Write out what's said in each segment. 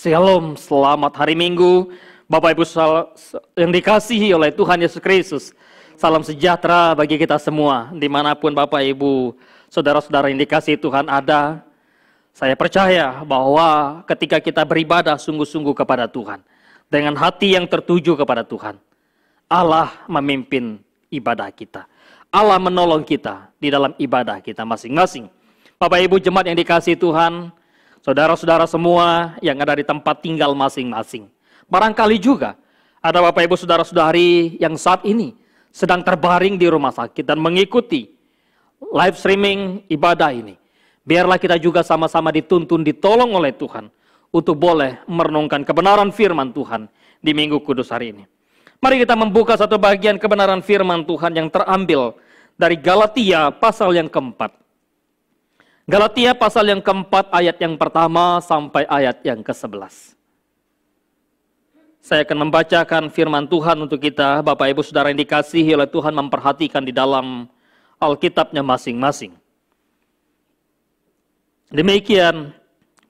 Shalom, selamat hari Minggu. Bapak Ibu yang dikasihi oleh Tuhan Yesus Kristus. Salam sejahtera bagi kita semua, dimanapun Bapak Ibu, saudara-saudara yang dikasihi Tuhan ada. Saya percaya bahwa ketika kita beribadah sungguh-sungguh kepada Tuhan, dengan hati yang tertuju kepada Tuhan, Allah memimpin ibadah kita. Allah menolong kita di dalam ibadah kita masing-masing. Bapak Ibu jemaat yang dikasihi Tuhan, saudara-saudara semua yang ada di tempat tinggal masing-masing. Barangkali juga ada Bapak Ibu saudara-saudari yang saat ini sedang terbaring di rumah sakit dan mengikuti live streaming ibadah ini. Biarlah kita juga sama-sama dituntun, ditolong oleh Tuhan untuk boleh merenungkan kebenaran firman Tuhan di Minggu Kudus hari ini. Mari kita membuka satu bagian kebenaran firman Tuhan yang terambil dari Galatia pasal yang keempat. Galatia pasal yang keempat ayat yang pertama sampai ayat yang ke-11. Saya akan membacakan firman Tuhan untuk kita, Bapak Ibu Saudara yang dikasihi oleh Tuhan, memperhatikan di dalam Alkitabnya masing-masing. Demikian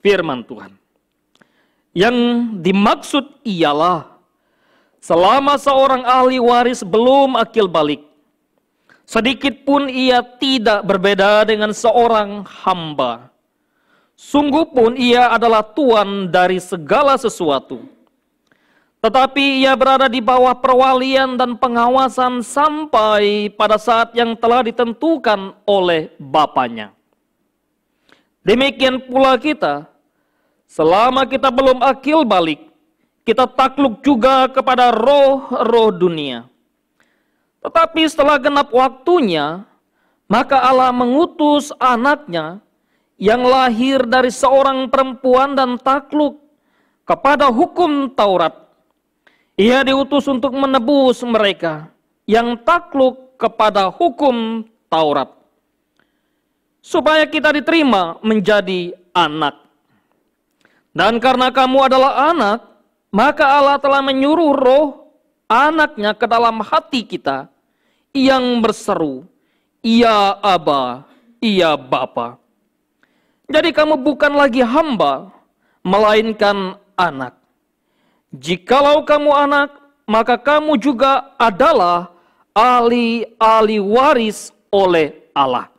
firman Tuhan. Yang dimaksud ialah, selama seorang ahli waris belum akil balik, sedikit pun ia tidak berbeda dengan seorang hamba. Sungguh pun ia adalah tuan dari segala sesuatu. Tetapi ia berada di bawah perwalian dan pengawasan sampai pada saat yang telah ditentukan oleh Bapaknya. Demikian pula kita, selama kita belum akil balik, kita takluk juga kepada roh-roh dunia. Tetapi setelah genap waktunya, maka Allah mengutus anaknya yang lahir dari seorang perempuan dan takluk kepada hukum Taurat. Ia diutus untuk menebus mereka yang takluk kepada hukum Taurat, supaya kita diterima menjadi anak. Dan karena kamu adalah anak, maka Allah telah menyuruh roh anaknya ke dalam hati kita, yang berseru, "Ya Aba, ya Bapa." Jadi kamu bukan lagi hamba, melainkan anak. Jikalau kamu anak, maka kamu juga adalah ahli waris oleh Allah.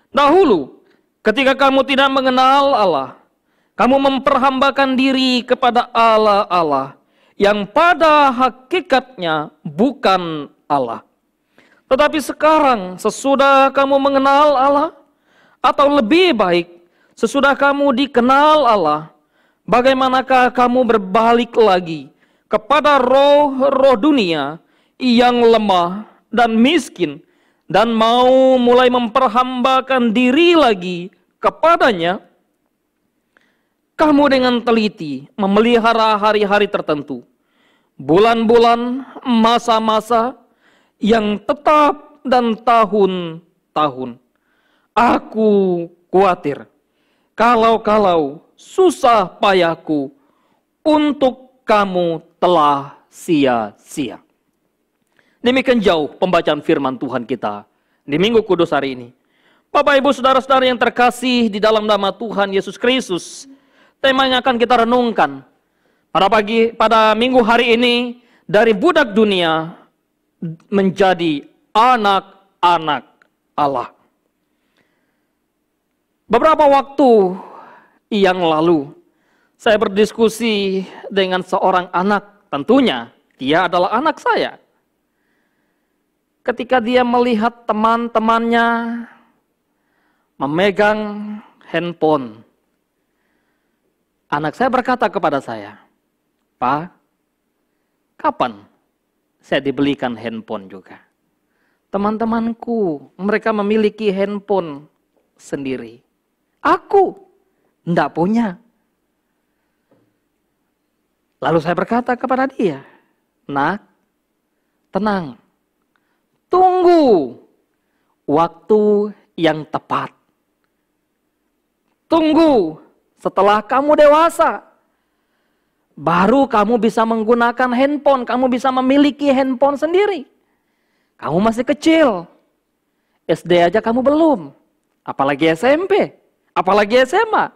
Dahulu, ketika kamu tidak mengenal Allah, kamu memperhambakan diri kepada Allah yang pada hakikatnya bukan Allah. Tetapi sekarang sesudah kamu mengenal Allah, atau lebih baik sesudah kamu dikenal Allah, bagaimanakah kamu berbalik lagi kepada roh-roh dunia yang lemah dan miskin dan mau mulai memperhambakan diri lagi kepadanya? Kamu dengan teliti memelihara hari-hari tertentu, bulan-bulan, masa-masa yang tetap dan tahun-tahun. Aku khawatir kalau susah payahku untuk kamu telah sia-sia. Demikian jauh pembacaan firman Tuhan kita di Minggu Kudus hari ini. Bapak Ibu saudara-saudara yang terkasih di dalam nama Tuhan Yesus Kristus, tema yang akan kita renungkan pada minggu hari ini, dari budak dunia menjadi anak-anak Allah. Beberapa waktu yang lalu, saya berdiskusi dengan seorang anak. Tentunya dia adalah anak saya. Ketika dia melihat teman-temannya memegang handphone, anak saya berkata kepada saya, "Pak, kapan saya dibelikan handphone juga? Teman-temanku, mereka memiliki handphone sendiri. Aku tidak punya." Lalu saya berkata kepada dia, "Nak, tenang. Tunggu waktu yang tepat. Tunggu setelah kamu dewasa. Baru kamu bisa menggunakan handphone, kamu bisa memiliki handphone sendiri. Kamu masih kecil. SD aja kamu belum. Apalagi SMP, apalagi SMA.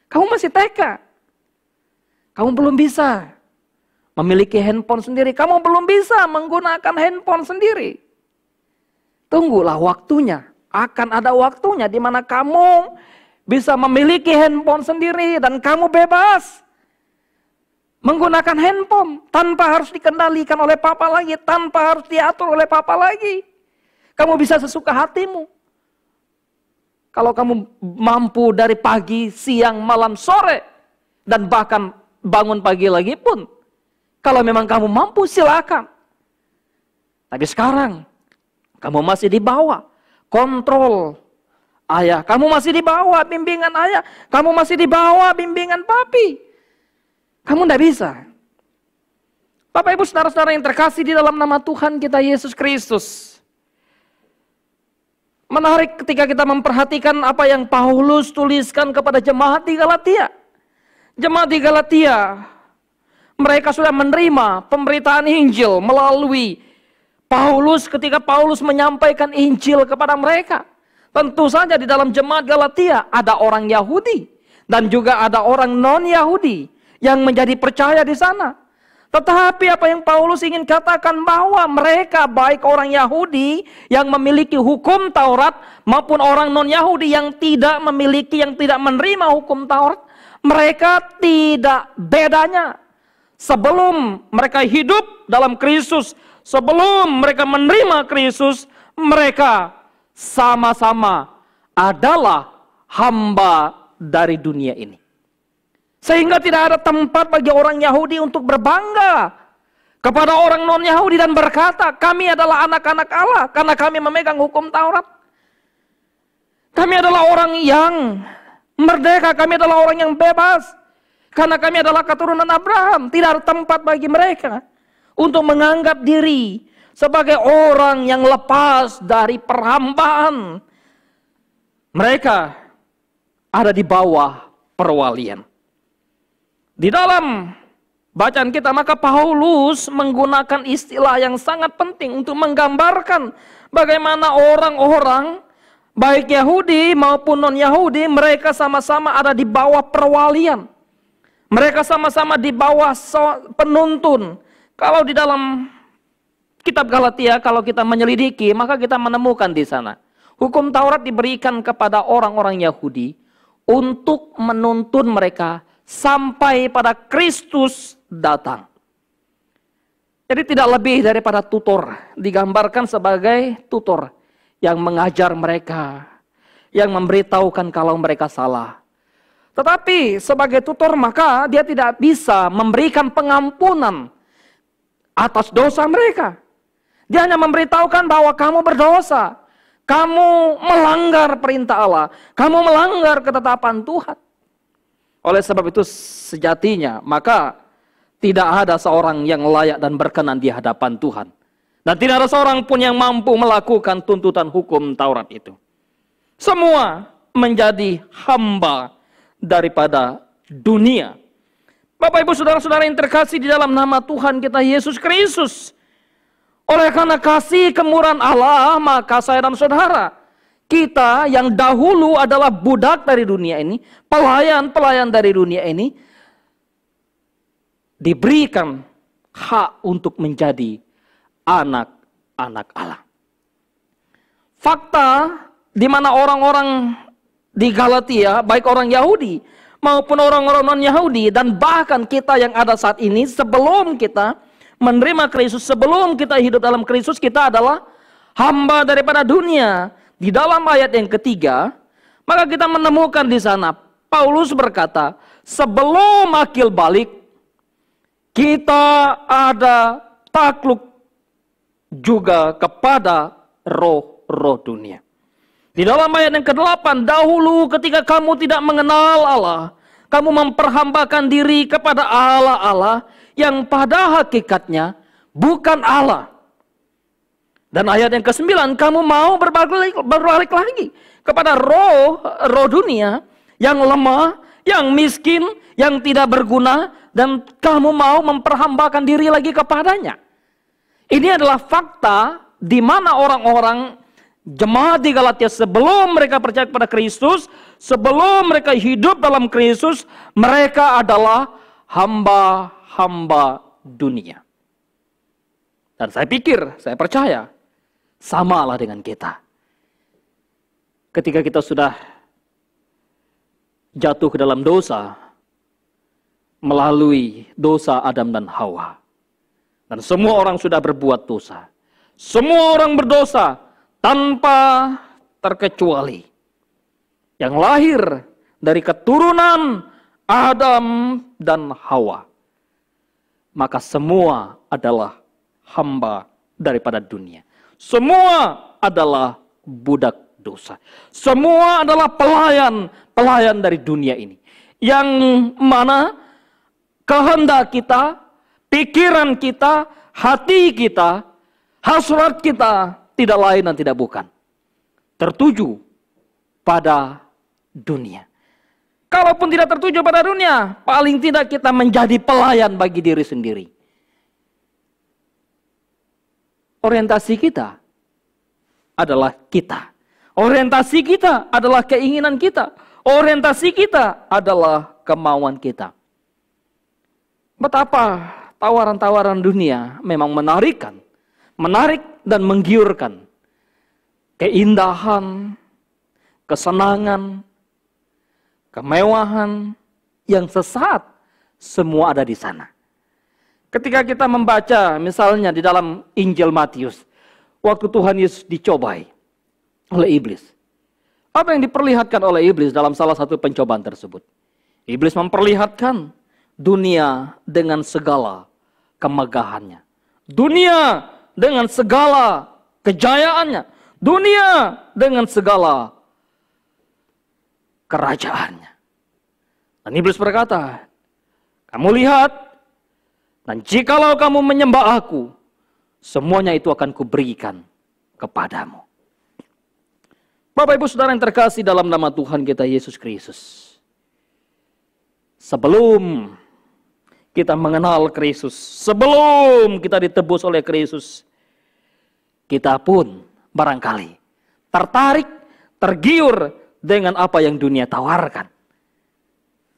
Kamu masih TK. Kamu belum bisa memiliki handphone sendiri. Kamu belum bisa menggunakan handphone sendiri. Tunggulah waktunya. Akan ada waktunya di mana kamu bisa memiliki handphone sendiri dan kamu bebas menggunakan handphone tanpa harus dikendalikan oleh papa lagi, tanpa harus diatur oleh papa lagi. Kamu bisa sesuka hatimu. Kalau kamu mampu dari pagi, siang, malam, sore, dan bahkan bangun pagi lagi pun, kalau memang kamu mampu silakan. Tapi sekarang kamu masih di bawah kontrol ayah, kamu masih di bawah bimbingan ayah, kamu masih di bawah bimbingan papi. Kamu tidak bisa. Bapak Ibu saudara-saudara yang terkasih di dalam nama Tuhan kita Yesus Kristus. Menarik ketika kita memperhatikan apa yang Paulus tuliskan kepada jemaat di Galatia. Jemaat di Galatia, mereka sudah menerima pemberitaan Injil melalui Paulus ketika Paulus menyampaikan Injil kepada mereka. Tentu saja di dalam jemaat Galatia ada orang Yahudi dan juga ada orang non-Yahudi yang menjadi percaya di sana. Tetapi apa yang Paulus ingin katakan bahwa mereka baik orang Yahudi yang memiliki hukum Taurat maupun orang non-Yahudi yang tidak memiliki, yang tidak menerima hukum Taurat, mereka tidak bedanya. Sebelum mereka hidup dalam Kristus, sebelum mereka menerima Kristus, mereka sama-sama adalah hamba dari dunia ini. Sehingga tidak ada tempat bagi orang Yahudi untuk berbangga kepada orang non-Yahudi dan berkata, kami adalah anak-anak Allah karena kami memegang hukum Taurat. Kami adalah orang yang merdeka, kami adalah orang yang bebas karena kami adalah keturunan Abraham. Tidak ada tempat bagi mereka untuk menganggap diri sebagai orang yang lepas dari perhambaan. Mereka ada di bawah perwalian. Di dalam bacaan kita, maka Paulus menggunakan istilah yang sangat penting untuk menggambarkan bagaimana orang-orang, baik Yahudi maupun non-Yahudi, mereka sama-sama ada di bawah perwalian. Mereka sama-sama di bawah penuntun. Kalau di dalam kitab Galatia, kalau kita menyelidiki, maka kita menemukan di sana. Hukum Taurat diberikan kepada orang-orang Yahudi untuk menuntun mereka sampai pada Kristus datang. Jadi tidak lebih daripada tutor, digambarkan sebagai tutor yang mengajar mereka, yang memberitahukan kalau mereka salah. Tetapi sebagai tutor maka dia tidak bisa memberikan pengampunan atas dosa mereka. Dia hanya memberitahukan bahwa kamu berdosa, kamu melanggar perintah Allah, kamu melanggar ketetapan Tuhan. Oleh sebab itu sejatinya maka tidak ada seorang yang layak dan berkenan di hadapan Tuhan. Dan tidak ada seorang pun yang mampu melakukan tuntutan hukum Taurat itu. Semua menjadi hamba daripada dunia. Bapak Ibu saudara-saudara yang terkasih di dalam nama Tuhan kita Yesus Kristus. Oleh karena kasih kemurahan Allah, maka saya dan saudara, kita yang dahulu adalah budak dari dunia ini, pelayan-pelayan dari dunia ini, diberikan hak untuk menjadi anak-anak Allah. Fakta di mana orang-orang di Galatia, baik orang Yahudi maupun orang-orang non-Yahudi, dan bahkan kita yang ada saat ini, sebelum kita menerima Kristus, sebelum kita hidup dalam Kristus, kita adalah hamba daripada dunia. Di dalam ayat yang ketiga, maka kita menemukan di sana Paulus berkata, sebelum akil balik, kita ada takluk juga kepada roh-roh dunia. Di dalam ayat yang ke-8, dahulu ketika kamu tidak mengenal Allah, kamu memperhambakan diri kepada Allah-Allah yang pada hakikatnya bukan Allah. Dan ayat yang ke-9, kamu mau berbalik lagi kepada roh dunia yang lemah, yang miskin, yang tidak berguna, dan kamu mau memperhambakan diri lagi kepadanya. Ini adalah fakta di mana orang-orang jemaat di Galatia sebelum mereka percaya kepada Kristus, sebelum mereka hidup dalam Kristus, mereka adalah hamba-hamba dunia. Dan saya pikir, saya percaya, samalah dengan kita. Ketika kita sudah jatuh ke dalam dosa, melalui dosa Adam dan Hawa. Dan semua orang sudah berbuat dosa. Semua orang berdosa tanpa terkecuali. Yang lahir dari keturunan Adam dan Hawa. Maka semua adalah hamba daripada dunia. Semua adalah budak dosa. Semua adalah pelayan dari dunia ini. Yang mana kehendak kita, pikiran kita, hati kita, hasrat kita tidak lain dan tidak bukan tertuju pada dunia. Kalaupun tidak tertuju pada dunia, paling tidak kita menjadi pelayan bagi diri sendiri. Orientasi kita adalah kita. Orientasi kita adalah keinginan kita. Orientasi kita adalah kemauan kita. Betapa tawaran-tawaran dunia memang menarik dan menggiurkan. Keindahan, kesenangan, kemewahan yang sesat, semua ada di sana. Ketika kita membaca misalnya di dalam Injil Matius, waktu Tuhan Yesus dicobai oleh iblis. Apa yang diperlihatkan oleh iblis dalam salah satu pencobaan tersebut? Iblis memperlihatkan dunia dengan segala kemegahannya. Dunia dengan segala kejayaannya. Dunia dengan segala kerajaannya. Dan iblis berkata, kamu lihat, dan jikalau kamu menyembah aku, semuanya itu akan kuberikan kepadamu. Bapak Ibu Saudara yang terkasih dalam nama Tuhan kita Yesus Kristus. Sebelum kita mengenal Kristus, sebelum kita ditebus oleh Kristus, kita pun barangkali tertarik, tergiur dengan apa yang dunia tawarkan.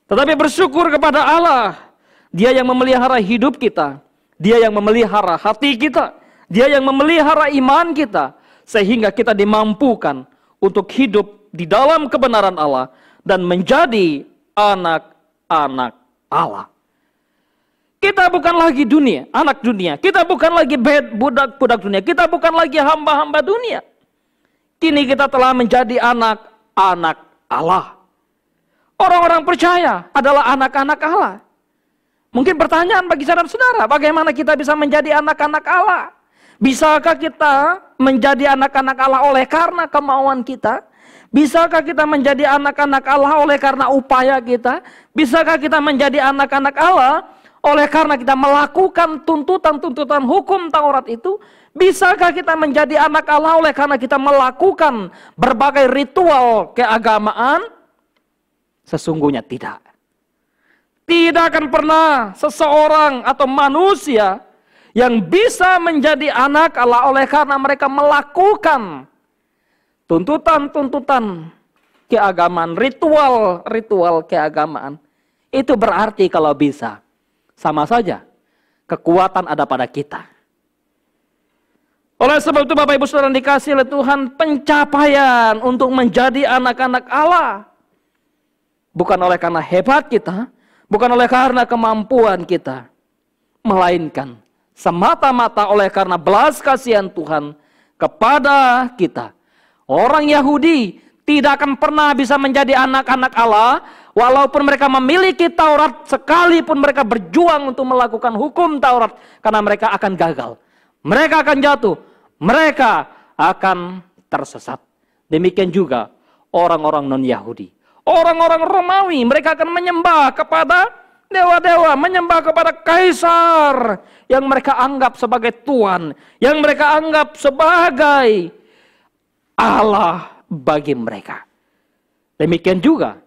Tetapi bersyukur kepada Allah, Dia yang memelihara hidup kita, Dia yang memelihara hati kita, Dia yang memelihara iman kita, sehingga kita dimampukan untuk hidup di dalam kebenaran Allah dan menjadi anak-anak Allah. Kita bukan lagi dunia, anak dunia. Kita bukan lagi budak-budak dunia. Kita bukan lagi hamba-hamba dunia. Kini kita telah menjadi anak-anak Allah. Orang-orang percaya adalah anak-anak Allah. Mungkin pertanyaan bagi saudara-saudara, bagaimana kita bisa menjadi anak-anak Allah? Bisakah kita menjadi anak-anak Allah oleh karena kemauan kita? Bisakah kita menjadi anak-anak Allah oleh karena upaya kita? Bisakah kita menjadi anak-anak Allah oleh karena kita melakukan tuntutan-tuntutan hukum Taurat itu? Bisakah kita menjadi anak Allah oleh karena kita melakukan berbagai ritual keagamaan? Sesungguhnya tidak. Tidak akan pernah seseorang atau manusia yang bisa menjadi anak Allah oleh karena mereka melakukan tuntutan-tuntutan keagamaan, ritual keagamaan. Itu berarti kalau bisa, sama saja kekuatan ada pada kita. Oleh sebab itu Bapak Ibu Saudara yang dikasihi oleh Tuhan, pencapaian untuk menjadi anak-anak Allah bukan oleh karena hebat kita, bukan oleh karena kemampuan kita, melainkan semata-mata oleh karena belas kasihan Tuhan kepada kita. Orang Yahudi tidak akan pernah bisa menjadi anak-anak Allah walaupun mereka memiliki Taurat, sekalipun mereka berjuang untuk melakukan hukum Taurat, karena mereka akan gagal. Mereka akan jatuh, mereka akan tersesat. Demikian juga orang-orang non-Yahudi. Orang-orang Romawi, mereka akan menyembah kepada dewa-dewa, menyembah kepada kaisar yang mereka anggap sebagai Tuhan, yang mereka anggap sebagai Allah bagi mereka. Demikian juga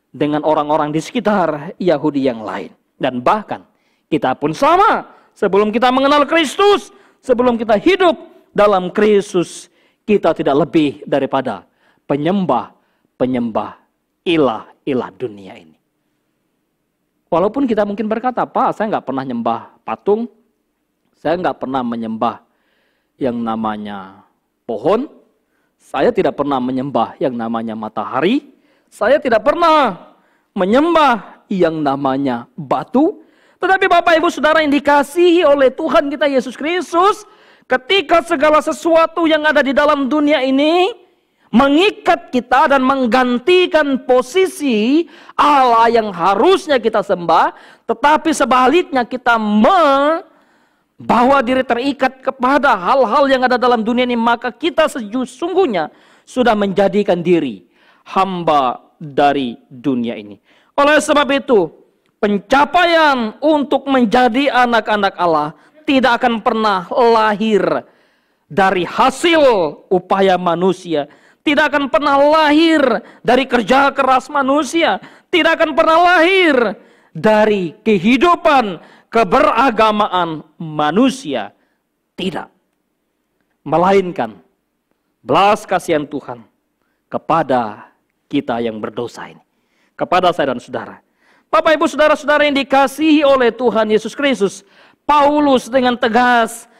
dengan orang-orang di sekitar Yahudi yang lain. Dan bahkan kita pun sama, sebelum kita mengenal Kristus, sebelum kita hidup dalam Kristus, kita tidak lebih daripada penyembah ilah-ilah dunia ini. Walaupun kita mungkin berkata, Pak, saya nggak pernah nyembah patung, saya nggak pernah menyembah yang namanya pohon, saya tidak pernah menyembah yang namanya matahari, saya tidak pernah menyembah yang namanya batu. Tetapi Bapak Ibu Saudara yang dikasihi oleh Tuhan kita Yesus Kristus, ketika segala sesuatu yang ada di dalam dunia ini mengikat kita dan menggantikan posisi Allah yang harusnya kita sembah, tetapi sebaliknya kita membawa diri terikat kepada hal-hal yang ada dalam dunia ini, maka kita sesungguhnya sudah menjadikan diri hamba dari dunia ini. Oleh sebab itu, pencapaian untuk menjadi anak-anak Allah tidak akan pernah lahir dari hasil upaya manusia, tidak akan pernah lahir dari kerja keras manusia, tidak akan pernah lahir dari kehidupan keberagamaan manusia. Tidak. Melainkan belas kasihan Tuhan kepada kita yang berdosa ini. Kepada saya dan saudara. Bapak Ibu Saudara-saudara yang dikasihi oleh Tuhan Yesus Kristus, Paulus dengan tegas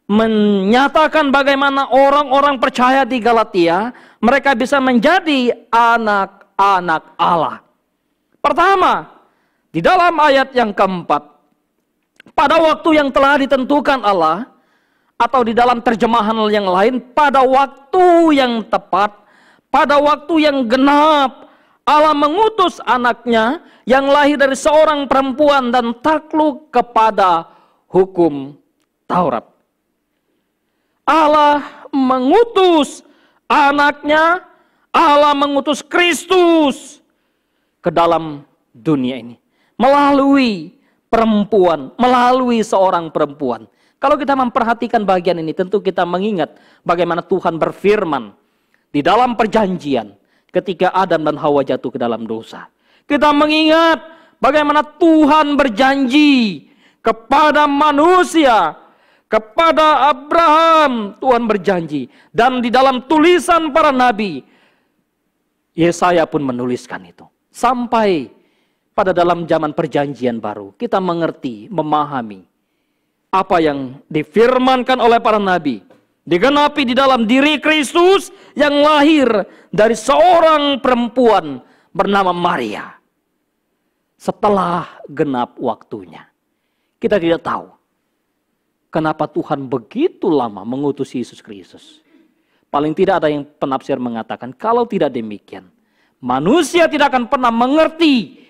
menyatakan bagaimana orang-orang percaya di Galatia, mereka bisa menjadi anak-anak Allah. Pertama, di dalam ayat yang keempat, pada waktu yang telah ditentukan Allah, atau di dalam terjemahan yang lain, pada waktu yang tepat, pada waktu yang genap, Allah mengutus anaknya yang lahir dari seorang perempuan dan takluk kepada hukum Taurat. Allah mengutus anaknya, Allah mengutus Kristus ke dalam dunia ini. Melalui perempuan, melalui seorang perempuan. Kalau kita memperhatikan bagian ini, tentu kita mengingat bagaimana Tuhan berfirman di dalam perjanjian ketika Adam dan Hawa jatuh ke dalam dosa. Kita mengingat bagaimana Tuhan berjanji kepada manusia, kepada Abraham, Tuhan berjanji. Dan di dalam tulisan para nabi, Yesaya pun menuliskan itu. Sampai pada dalam zaman perjanjian baru, kita mengerti, memahami apa yang difirmankan oleh para nabi. Digenapi di dalam diri Kristus yang lahir dari seorang perempuan bernama Maria. Setelah genap waktunya. Kita tidak tahu kenapa Tuhan begitu lama mengutus Yesus Kristus. Paling tidak ada yang penafsir mengatakan, kalau tidak demikian, manusia tidak akan pernah mengerti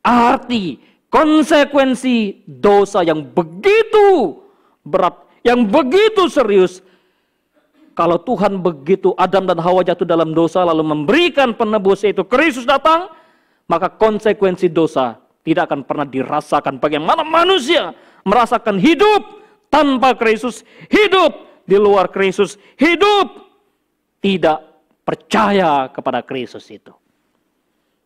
arti, konsekuensi dosa yang begitu berat, yang begitu serius. Kalau Tuhan begitu Adam dan Hawa jatuh dalam dosa lalu memberikan penebus yaitu Kristus datang, maka konsekuensi dosa tidak akan pernah dirasakan. Bagaimana manusia merasakan hidup tanpa Kristus, hidup di luar Kristus, hidup tidak percaya kepada Kristus itu.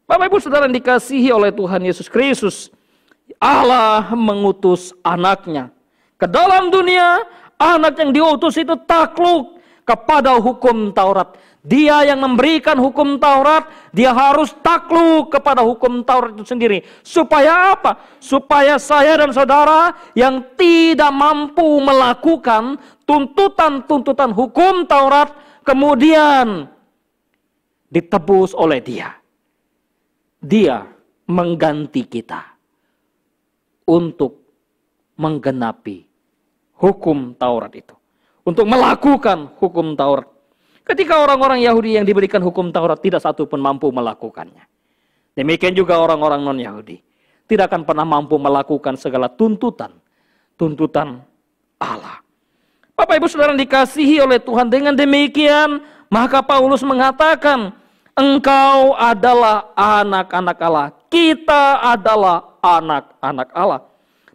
Bapak Ibu Saudara yang dikasihi oleh Tuhan Yesus Kristus, Allah mengutus anaknya ke dalam dunia. Anak yang diutus itu takluk kepada hukum Taurat. Dia yang memberikan hukum Taurat, dia harus takluk kepada hukum Taurat itu sendiri. Supaya apa? Supaya saya dan saudara yang tidak mampu melakukan tuntutan-tuntutan hukum Taurat, kemudian ditebus oleh dia. Dia mengganti kita untuk menggenapi hukum Taurat itu. Untuk melakukan hukum Taurat. Ketika orang-orang Yahudi yang diberikan hukum Taurat tidak satu pun mampu melakukannya. Demikian juga orang-orang non-Yahudi. Tidak akan pernah mampu melakukan segala tuntutan Allah. Bapak Ibu Saudara yang dikasihi oleh Tuhan, dengan demikian maka Paulus mengatakan, engkau adalah anak-anak Allah. Kita adalah anak-anak Allah.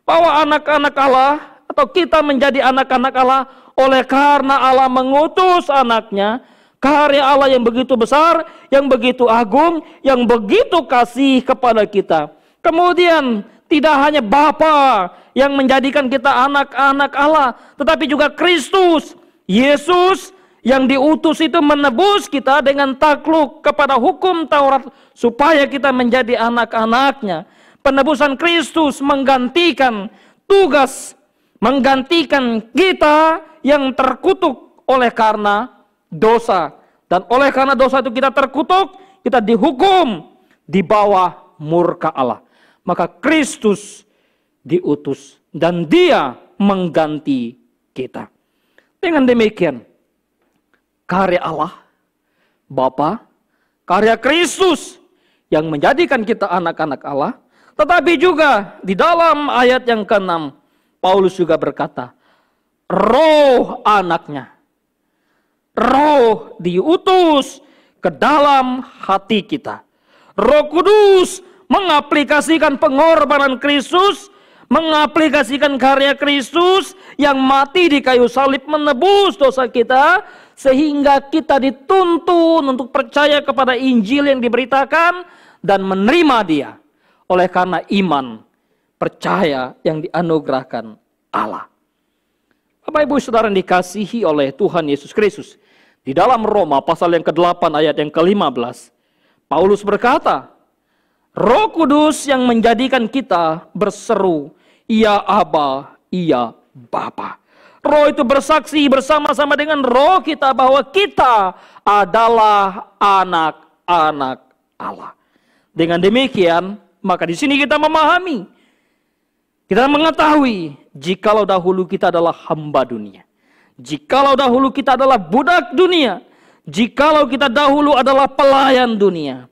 Bahwa anak-anak Allah atau kita menjadi anak-anak Allah oleh karena Allah mengutus anaknya, karya Allah yang begitu besar, yang begitu agung, yang begitu kasih kepada kita. Kemudian tidak hanya Bapa yang menjadikan kita anak-anak Allah, tetapi juga Kristus, Yesus yang diutus itu menebus kita dengan takluk kepada hukum Taurat supaya kita menjadi anak-anaknya. penebusan Kristus menggantikan tugas, menggantikan kita yang terkutuk oleh karena dosa. Dan oleh karena dosa itu kita terkutuk, kita dihukum di bawah murka Allah. Maka Kristus diutus dan Dia mengganti kita. Dengan demikian, karya Allah, Bapa, karya Kristus yang menjadikan kita anak-anak Allah, tetapi juga di dalam ayat yang ke-6, Paulus juga berkata, roh anaknya, roh diutus ke dalam hati kita. Roh Kudus mengaplikasikan pengorbanan Kristus, mengaplikasikan karya Kristus yang mati di kayu salib menebus dosa kita, sehingga kita dituntun untuk percaya kepada Injil yang diberitakan dan menerima Dia. Oleh karena iman, percaya yang dianugerahkan Allah. Bapak Ibu Saudara yang dikasihi oleh Tuhan Yesus Kristus, di dalam Roma pasal yang ke-8 ayat yang ke-15, Paulus berkata, Roh Kudus yang menjadikan kita berseru, "Ya Aba, ya Bapa." Roh itu bersaksi bersama-sama dengan roh kita bahwa kita adalah anak-anak Allah. Dengan demikian, maka di sini kita memahami, kita mengetahui, jikalau dahulu kita adalah hamba dunia, jikalau dahulu kita adalah budak dunia, jikalau kita dahulu adalah pelayan dunia,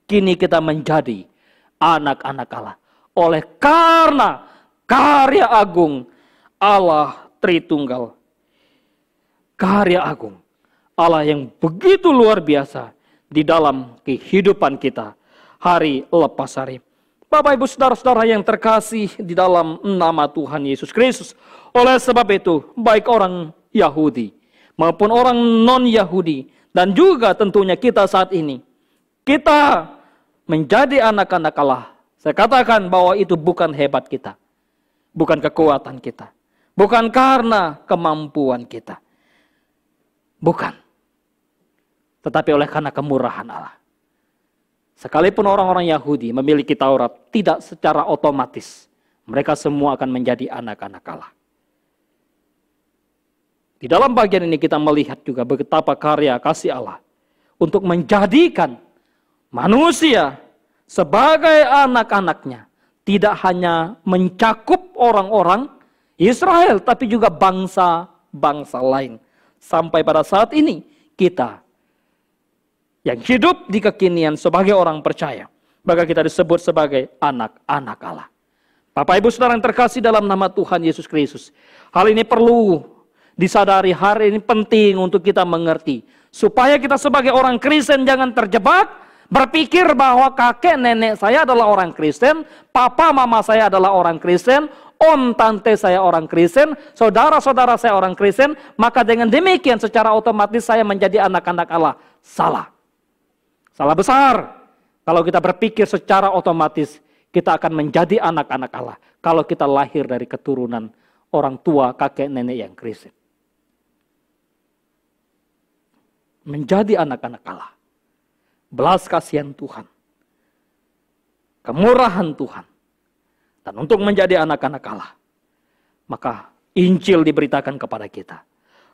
kini kita menjadi anak-anak Allah. Oleh karena karya agung Allah Tritunggal. Karya agung Allah yang begitu luar biasa di dalam kehidupan kita hari lepas hari. Bapak Ibu Saudara-saudara yang terkasih di dalam nama Tuhan Yesus Kristus. Oleh sebab itu, baik orang Yahudi maupun orang non-Yahudi, dan juga tentunya kita saat ini, kita menjadi anak-anak Allah. Saya katakan bahwa itu bukan hebat kita, bukan kekuatan kita, bukan karena kemampuan kita, bukan, tetapi oleh karena kemurahan Allah. Sekalipun orang-orang Yahudi memiliki Taurat, tidak secara otomatis mereka semua akan menjadi anak-anak Allah. Di dalam bagian ini kita melihat juga betapa karya kasih Allah untuk menjadikan manusia sebagai anak-anaknya, tidak hanya mencakup orang-orang Israel, tapi juga bangsa-bangsa lain. Sampai pada saat ini, kita yang hidup di kekinian sebagai orang percaya, maka kita disebut sebagai anak-anak Allah. Bapak Ibu Saudara yang terkasih dalam nama Tuhan Yesus Kristus, hal ini perlu disadari, hari ini penting untuk kita mengerti, supaya kita sebagai orang Kristen jangan terjebak berpikir bahwa kakek nenek saya adalah orang Kristen, papa mama saya adalah orang Kristen, om tante saya orang Kristen, saudara-saudara saya orang Kristen, maka dengan demikian secara otomatis saya menjadi anak-anak Allah. Salah. Salah besar. Kalau kita berpikir secara otomatis kita akan menjadi anak-anak Allah kalau kita lahir dari keturunan orang tua kakek nenek yang Kristen. Menjadi anak-anak Allah, belas kasihan Tuhan, kemurahan Tuhan, dan untuk menjadi anak-anak Allah, maka Injil diberitakan kepada kita.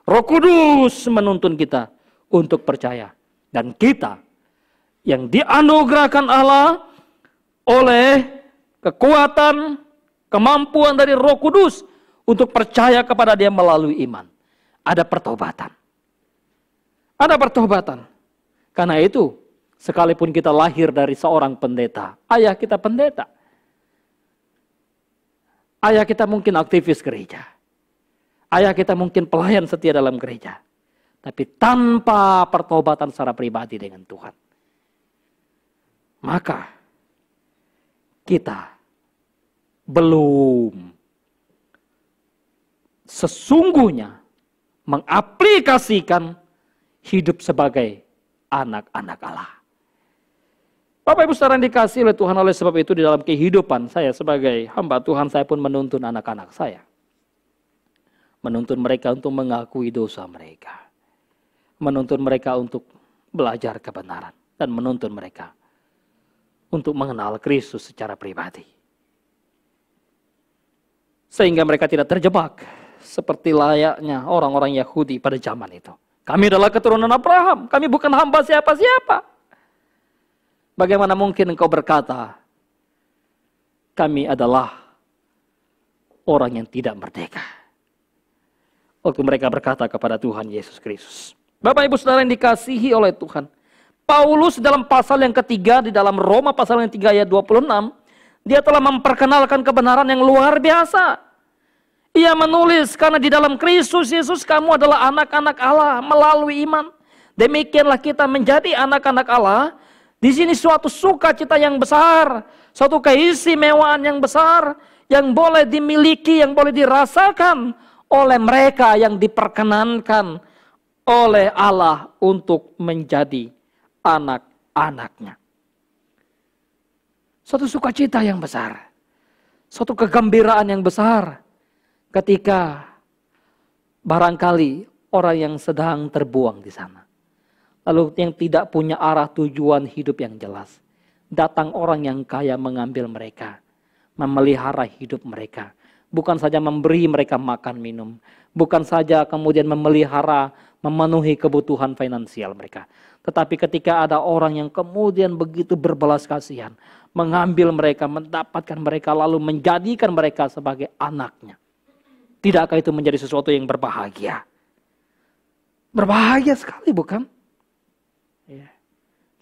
Roh Kudus menuntun kita untuk percaya, dan kita yang dianugerahkan Allah oleh kekuatan, kemampuan dari Roh Kudus untuk percaya kepada Dia melalui iman. Ada pertobatan. Ada pertobatan. Karena itu, sekalipun kita lahir dari seorang pendeta, ayah kita pendeta, ayah kita mungkin aktivis gereja, ayah kita mungkin pelayan setia dalam gereja, tapi tanpa pertobatan secara pribadi dengan Tuhan, maka kita belum sesungguhnya mengaplikasikan hidup sebagai anak-anak Allah. Bapak Ibu Saudara yang dikasihi oleh Tuhan, oleh sebab itu di dalam kehidupan saya sebagai hamba Tuhan, saya pun menuntun anak-anak saya. Menuntun mereka untuk mengakui dosa mereka. Menuntun mereka untuk belajar kebenaran. Dan menuntun mereka untuk mengenal Kristus secara pribadi. Sehingga mereka tidak terjebak seperti layaknya orang-orang Yahudi pada zaman itu. Kami adalah keturunan Abraham, kami bukan hamba siapa-siapa. Bagaimana mungkin engkau berkata, kami adalah orang yang tidak merdeka. Waktu mereka berkata kepada Tuhan Yesus Kristus. Bapak Ibu Saudara yang dikasihi oleh Tuhan. Paulus dalam pasal yang ketiga di dalam Roma pasal yang 3 ayat 26. Dia telah memperkenalkan kebenaran yang luar biasa. Ia menulis karena di dalam Kristus Yesus kamu adalah anak-anak Allah melalui iman. Demikianlah kita menjadi anak-anak Allah. Di sini suatu sukacita yang besar. Suatu keistimewaan yang besar. Yang boleh dimiliki, yang boleh dirasakan oleh mereka yang diperkenankan oleh Allah untuk menjadi anak-anaknya. Suatu sukacita yang besar. Suatu kegembiraan yang besar. Ketika barangkali orang yang sedang terbuang di sana. Lalu yang tidak punya arah tujuan hidup yang jelas. Datang orang yang kaya mengambil mereka. Memelihara hidup mereka. Bukan saja memberi mereka makan minum. Bukan saja kemudian memelihara, memenuhi kebutuhan finansial mereka. Tetapi ketika ada orang yang kemudian begitu berbelas kasihan. Mengambil mereka, mendapatkan mereka, lalu menjadikan mereka sebagai anaknya. Tidakkah itu menjadi sesuatu yang berbahagia? Berbahagia sekali bukan? Ya.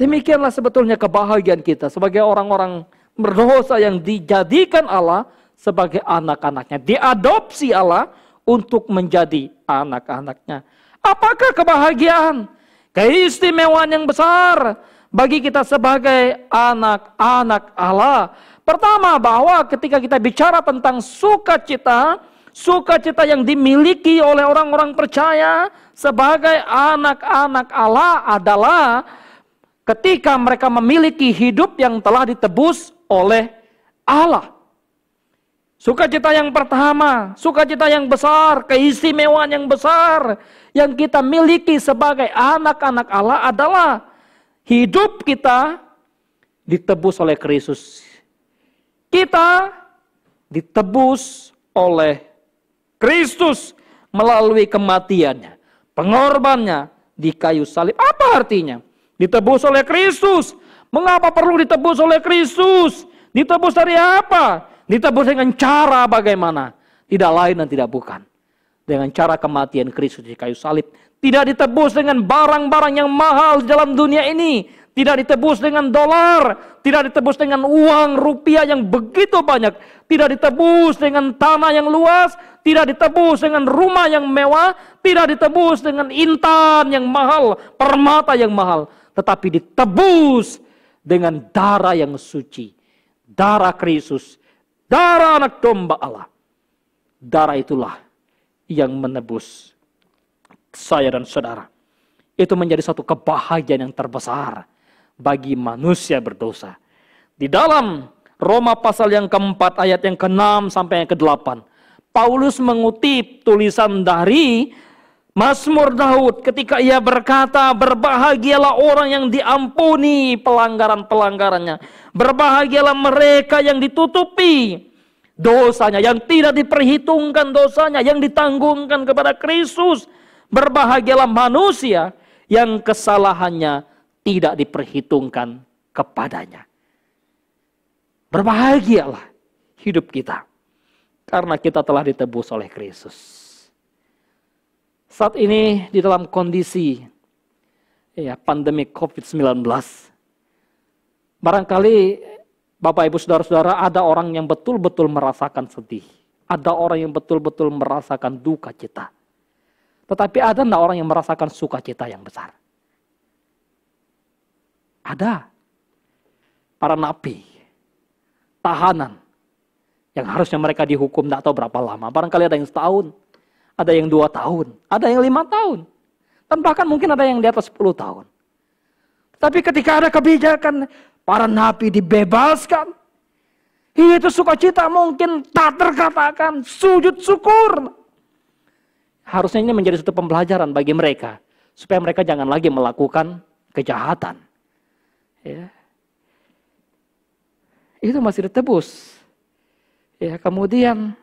Demikianlah sebetulnya kebahagiaan kita sebagai orang-orang berdosa yang dijadikan Allah sebagai anak-anaknya. Diadopsi Allah untuk menjadi anak-anaknya. Apakah kebahagiaan? Keistimewaan yang besar bagi kita sebagai anak-anak Allah. Pertama, bahwa ketika kita bicara tentang sukacita, sukacita yang dimiliki oleh orang-orang percaya sebagai anak-anak Allah adalah ketika mereka memiliki hidup yang telah ditebus oleh Allah. Sukacita yang pertama, sukacita yang besar, keistimewaan yang besar yang kita miliki sebagai anak-anak Allah adalah hidup kita ditebus oleh Kristus. Kita ditebus oleh Kristus melalui kematiannya, pengorbanannya di kayu salib. Apa artinya? Ditebus oleh Kristus. Mengapa perlu ditebus oleh Kristus? Ditebus dari apa? Ditebus dengan cara bagaimana? Tidak lain dan tidak bukan. Dengan cara kematian Kristus di kayu salib. Tidak ditebus dengan barang-barang yang mahal di dalam dunia ini. Tidak ditebus dengan dolar. Tidak ditebus dengan uang rupiah yang begitu banyak. Tidak ditebus dengan tanah yang luas. Tidak ditebus dengan rumah yang mewah. Tidak ditebus dengan intan yang mahal. Permata yang mahal. Tetapi ditebus dengan darah yang suci. Darah Kristus. Darah anak domba Allah. Darah itulah yang menebus saya dan saudara. Itu menjadi satu kebahagiaan yang terbesar bagi manusia berdosa. Di dalam Roma pasal yang keempat ayat yang ke-6 sampai yang ke-8. Paulus mengutip tulisan dari Mazmur Daud ketika ia berkata, berbahagialah orang yang diampuni pelanggaran-pelanggarannya. Berbahagialah mereka yang ditutupi dosanya, yang tidak diperhitungkan dosanya, yang ditanggungkan kepada Kristus. Berbahagialah manusia yang kesalahannya tidak diperhitungkan kepadanya. Berbahagialah hidup kita karena kita telah ditebus oleh Kristus. Saat ini di dalam kondisi pandemi COVID-19, barangkali Bapak Ibu Saudara-saudara ada orang yang betul-betul merasakan sedih. Ada orang yang betul-betul merasakan duka cita. Tetapi ada enggak orang yang merasakan sukacita yang besar? Ada. Para nabi, tahanan, yang harusnya mereka dihukum tidak tahu berapa lama. Barangkali ada yang setahun. Ada yang 2 tahun, ada yang 5 tahun. Dan bahkan mungkin ada yang di atas 10 tahun. Tapi ketika ada kebijakan, para nabi dibebaskan. Itu sukacita mungkin tak terkatakan, sujud syukur. Harusnya ini menjadi satu pembelajaran bagi mereka. Supaya mereka jangan lagi melakukan kejahatan. Ya. Itu masih ditebus. Ya, kemudian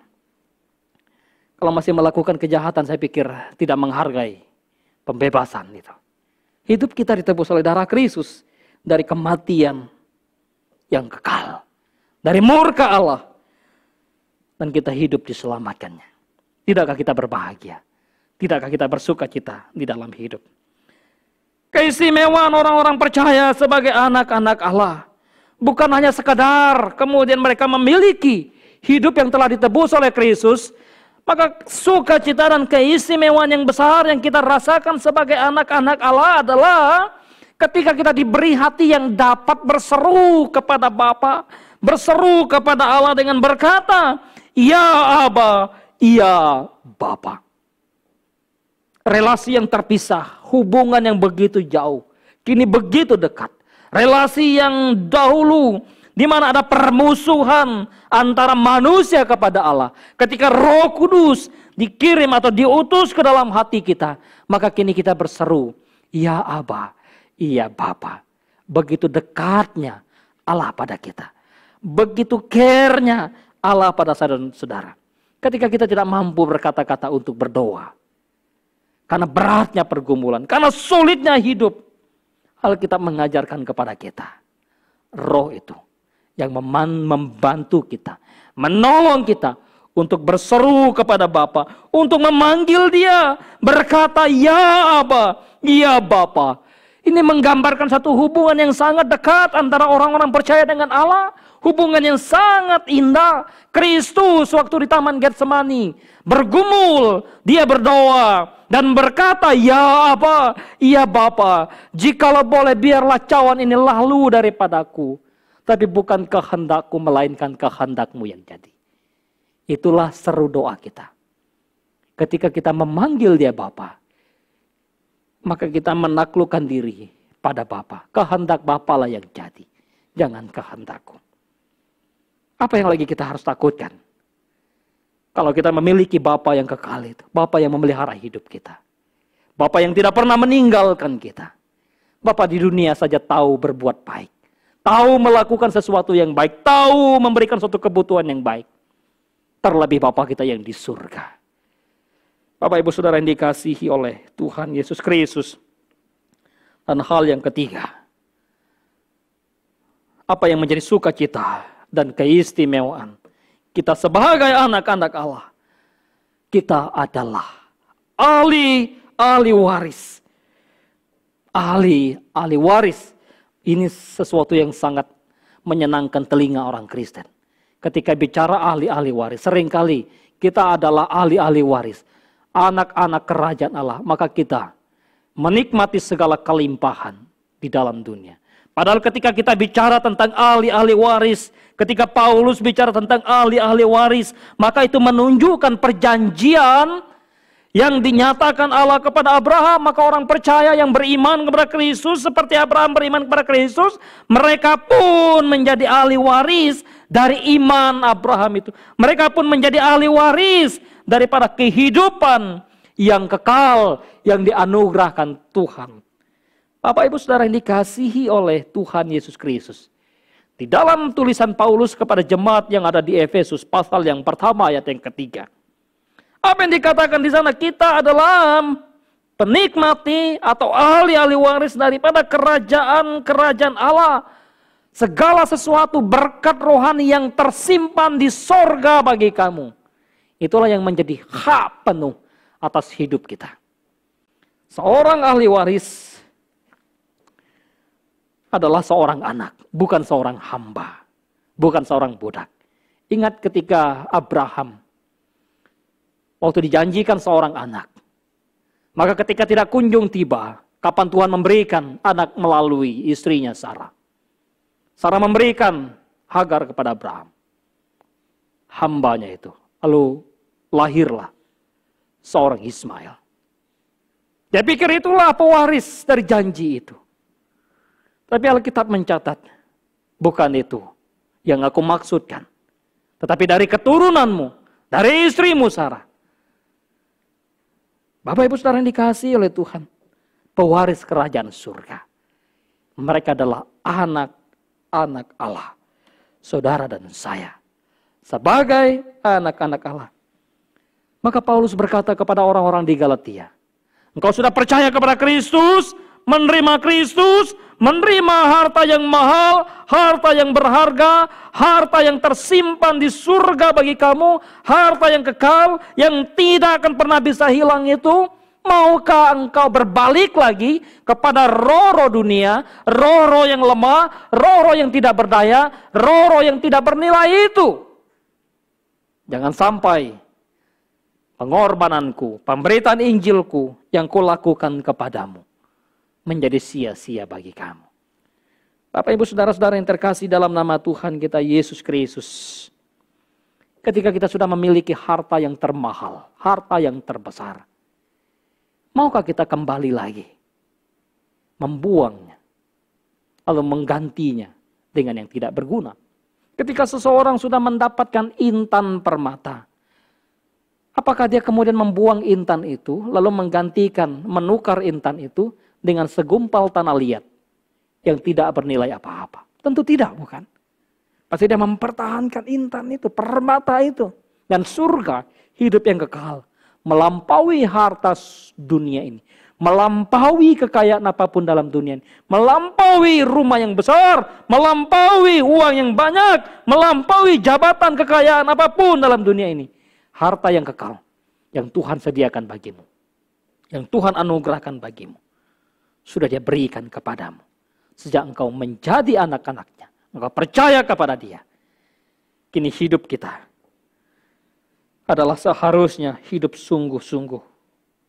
Kalau masih melakukan kejahatan, saya pikir tidak menghargai pembebasan itu. Hidup kita ditebus oleh darah Kristus dari kematian yang kekal, dari murka Allah, dan kita hidup diselamatkannya. Tidakkah kita berbahagia? Tidakkah kita bersuka cita di dalam hidup? Keistimewaan orang-orang percaya sebagai anak-anak Allah bukan hanya sekadar kemudian mereka memiliki hidup yang telah ditebus oleh Kristus, maka sukacita dan keistimewaan yang besar yang kita rasakan sebagai anak-anak Allah adalah ketika kita diberi hati yang dapat berseru kepada Bapa, berseru kepada Allah dengan berkata, "Ya Aba, ya Bapa." Relasi yang terpisah, hubungan yang begitu jauh, kini begitu dekat. Relasi yang dahulu di mana ada permusuhan antara manusia kepada Allah. Ketika Roh Kudus dikirim atau diutus ke dalam hati kita, maka kini kita berseru, "Ya Aba, iya Bapa." Begitu dekatnya Allah pada kita. Begitu care-nya Allah pada saudara-saudara. Ketika kita tidak mampu berkata-kata untuk berdoa, karena beratnya pergumulan, karena sulitnya hidup, Alkitab mengajarkan kepada kita, Roh itu yang membantu kita, menolong kita untuk berseru kepada Bapa, untuk memanggil Dia, berkata, "Ya Aba, ya Bapa." Ini menggambarkan satu hubungan yang sangat dekat antara orang-orang percaya dengan Allah, hubungan yang sangat indah. Kristus waktu di Taman Getsemani bergumul, Dia berdoa dan berkata, "Ya Aba, ya Bapa, jikalau boleh biarlah cawan ini lalu daripadaku. Tapi bukan kehendakku, melainkan kehendakmu yang jadi." Itulah seru doa kita. Ketika kita memanggil Dia Bapa, maka kita menaklukkan diri pada Bapa. Kehendak Bapa lah yang jadi, jangan kehendakku. Apa yang lagi kita harus takutkan? Kalau kita memiliki Bapa yang kekal itu, Bapa yang memelihara hidup kita, Bapa yang tidak pernah meninggalkan kita. Bapa di dunia saja tahu berbuat baik, tahu melakukan sesuatu yang baik, tahu memberikan suatu kebutuhan yang baik. Terlebih Bapa kita yang di surga. Bapak Ibu Saudara yang dikasihi oleh Tuhan Yesus Kristus. Dan hal yang ketiga, apa yang menjadi sukacita dan keistimewaan kita sebagai anak-anak Allah, kita adalah ahli waris. Ahli waris. Ini sesuatu yang sangat menyenangkan telinga orang Kristen. Ketika bicara ahli waris, seringkali kita adalah ahli waris, anak-anak kerajaan Allah, maka kita menikmati segala kelimpahan di dalam dunia. Padahal ketika kita bicara tentang ahli waris, ketika Paulus bicara tentang ahli waris, maka itu menunjukkan perjanjian yang dinyatakan Allah kepada Abraham. Maka orang percaya yang beriman kepada Kristus, seperti Abraham beriman kepada Kristus, mereka pun menjadi ahli waris dari iman Abraham itu. Mereka pun menjadi ahli waris daripada kehidupan yang kekal yang dianugerahkan Tuhan. Bapak Ibu Saudara yang dikasihi oleh Tuhan Yesus Kristus. Di dalam tulisan Paulus kepada jemaat yang ada di Efesus pasal yang pertama ayat yang ketiga. Apa yang dikatakan di sana? Kita adalah penikmati atau ahli waris daripada kerajaan Allah. Segala sesuatu berkat rohani yang tersimpan di sorga bagi kamu. Itulah yang menjadi hak penuh atas hidup kita. Seorang ahli waris adalah seorang anak, bukan seorang hamba, bukan seorang budak. Ingat ketika Abraham waktu dijanjikan seorang anak, maka ketika tidak kunjung tiba, kapan Tuhan memberikan anak melalui istrinya Sarah. Sarah memberikan Hagar kepada Abraham, hambanya itu. Lalu lahirlah seorang Ismail. Dia pikir itulah pewaris dari janji itu. Tapi Alkitab mencatat, bukan itu yang aku maksudkan. Tetapi dari keturunanmu, dari istrimu Sarah. Bapak Ibu Saudara yang dikasihi oleh Tuhan, pewaris kerajaan surga. Mereka adalah anak-anak Allah, saudara dan saya. Sebagai anak-anak Allah, Maka Paulus berkata kepada orang-orang di Galatia, engkau sudah percaya kepada Kristus, menerima Kristus, menerima harta yang mahal, harta yang berharga, harta yang tersimpan di surga bagi kamu, harta yang kekal, yang tidak akan pernah bisa hilang itu. Maukah engkau berbalik lagi kepada roh-roh dunia, roh-roh yang lemah, roh-roh yang tidak berdaya, roh-roh yang tidak bernilai itu? Jangan sampai pengorbananku, pemberitaan Injilku yang kulakukan kepadamu menjadi sia-sia bagi kamu. Bapak, Ibu, Saudara-saudara yang terkasih dalam nama Tuhan kita Yesus Kristus. Ketika kita sudah memiliki harta yang termahal, harta yang terbesar, maukah kita kembali lagi membuangnya, lalu menggantinya dengan yang tidak berguna? Ketika seseorang sudah mendapatkan intan permata, apakah dia kemudian membuang intan itu, lalu menggantikan, menukar intan itu dengan segumpal tanah liat yang tidak bernilai apa-apa? Tentu tidak, bukan? Pasti dia mempertahankan intan itu, permata itu. Dan surga, hidup yang kekal, melampaui harta dunia ini, melampaui kekayaan apapun dalam dunia ini, melampaui rumah yang besar, melampaui uang yang banyak, melampaui jabatan kekayaan apapun dalam dunia ini. Harta yang kekal, yang Tuhan sediakan bagimu, yang Tuhan anugerahkan bagimu, sudah Dia berikan kepadamu. Sejak engkau menjadi anak-anaknya, engkau percaya kepada Dia. Kini hidup kita adalah seharusnya hidup sungguh-sungguh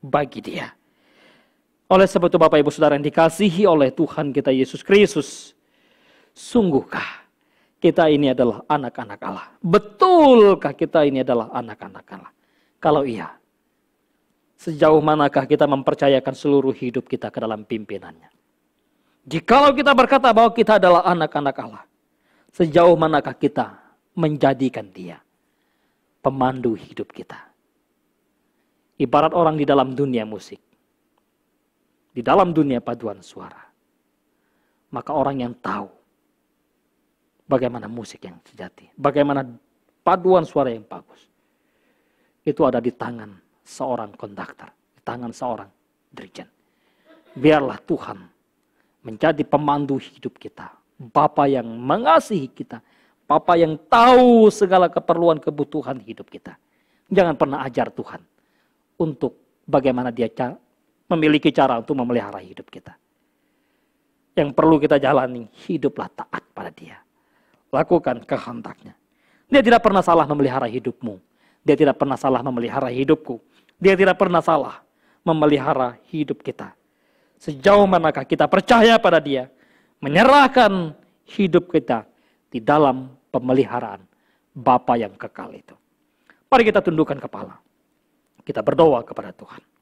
bagi Dia. Oleh sebab itu Bapak Ibu Saudara yang dikasihi oleh Tuhan kita Yesus Kristus, sungguhkah kita ini adalah anak-anak Allah? Betulkah kita ini adalah anak-anak Allah? Kalau iya, sejauh manakah kita mempercayakan seluruh hidup kita ke dalam pimpinannya? Jikalau kita berkata bahwa kita adalah anak-anak Allah, sejauh manakah kita menjadikan Dia pemandu hidup kita? Ibarat orang di dalam dunia musik, di dalam dunia paduan suara, maka orang yang tahu bagaimana musik yang sejati, bagaimana paduan suara yang bagus, itu ada di tangan seorang konduktor, di tangan seorang dirijen. Biarlah Tuhan menjadi pemandu hidup kita, Bapa yang mengasihi kita, Bapa yang tahu segala keperluan kebutuhan hidup kita. Jangan pernah ajar Tuhan untuk bagaimana Dia memiliki cara untuk memelihara hidup kita. Yang perlu kita jalani, hiduplah taat pada Dia. Lakukan kehendak-Nya. Dia tidak pernah salah memelihara hidupmu. Dia tidak pernah salah memelihara hidupku. Dia tidak pernah salah memelihara hidup kita. Sejauh manakah kita percaya pada Dia, menyerahkan hidup kita di dalam pemeliharaan Bapa yang kekal itu. Mari kita tundukkan kepala. Kita berdoa kepada Tuhan.